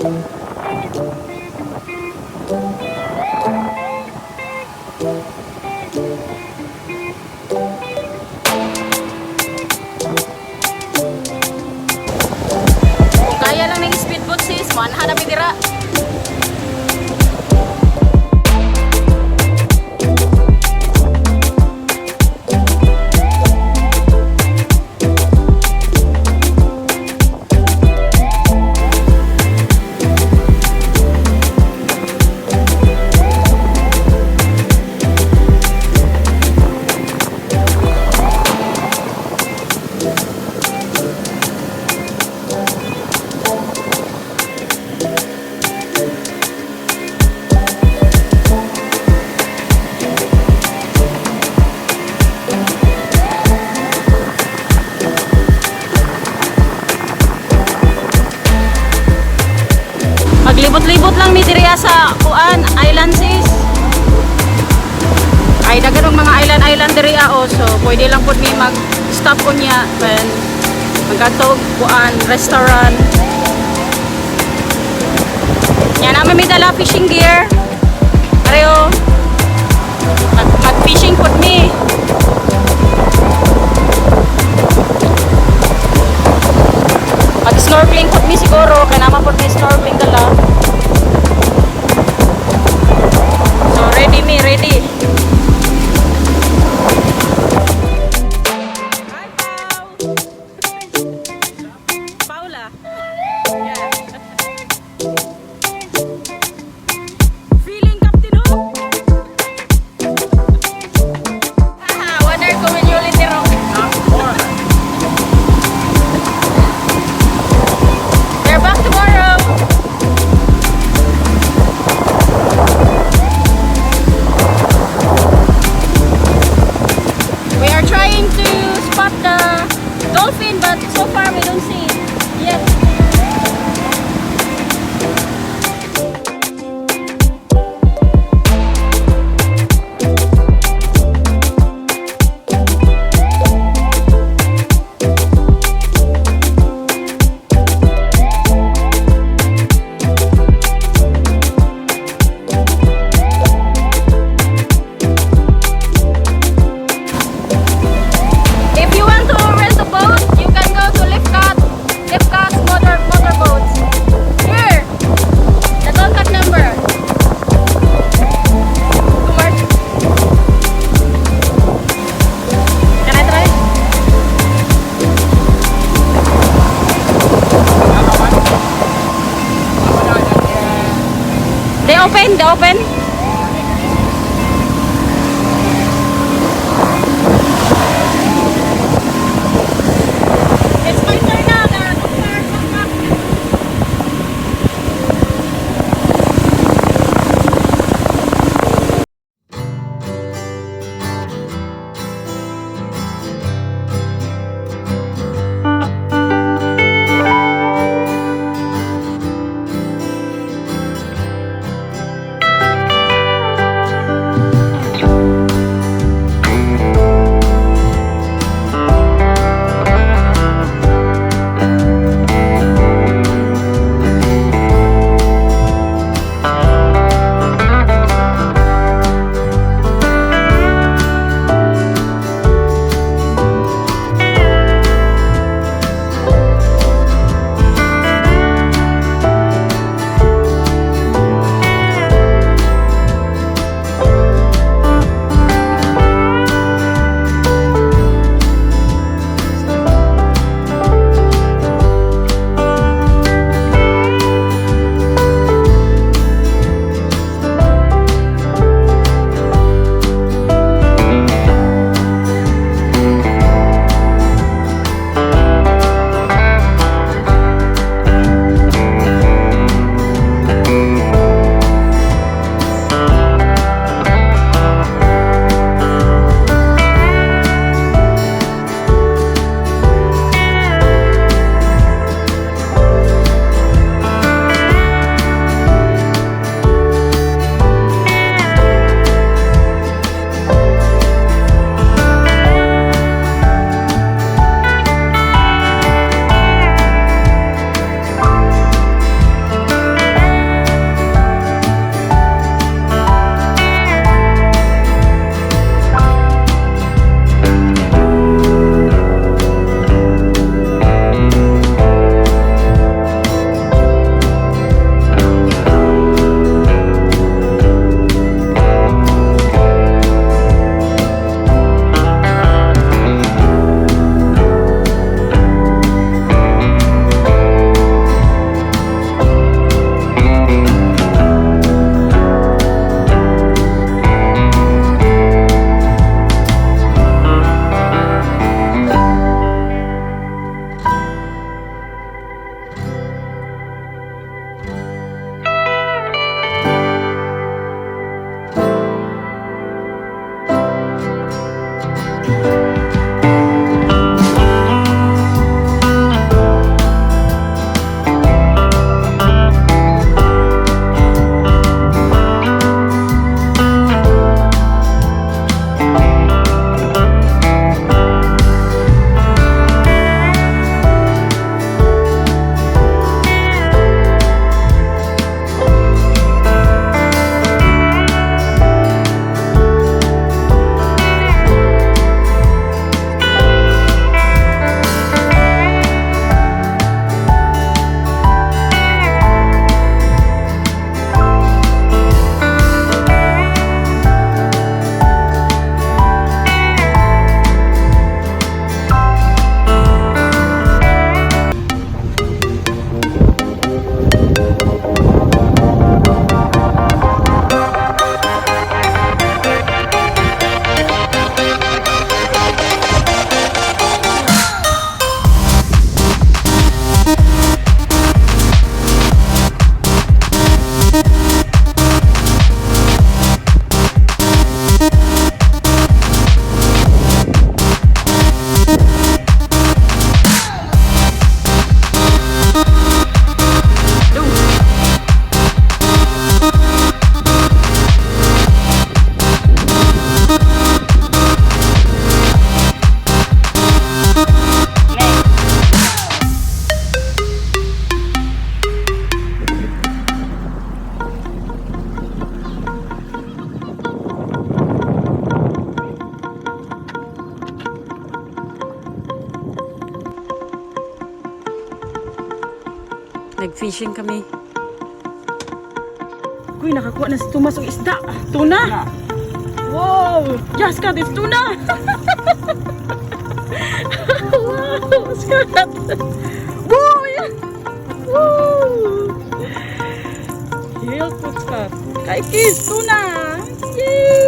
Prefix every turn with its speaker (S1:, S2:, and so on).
S1: Kung kaya lang ng speedboat sis, manhanap itira. Maglibot-libot lang mi diriya sa kuan island sis. Ay dagan mga island diriya so pwede lang pud mi mag-stop unya when magatog kuan restaurant. Yan naman mi dala fishing gear. Areo. Mag-fishing pud mi. Mag-snorkeling pud mi siguro kay naman pud mi snorkeling dala. So ready mi, ready. Hi Pau. Paula. Yeah. Feeling Captain Hook. Wonder kung yun ulit ni Rock. They're back tomorrow. We are trying to spot the dolphin, but so far we don't see it yet. If you want to rent a boat, you can go to Lefkada's motorboats. Here, the contact number. Can I try? They open, they open. It's my turn now. There are two cars.
S2: Nag-fishing kami. Uy, nakakuha na si Tumas ng isda. Tuna! Wow! Yes, Kat, it's tuna! Wow! Skat! Wow! Yan! Wow! Heel foot, Kat. Kay Kiss, tuna! Yay!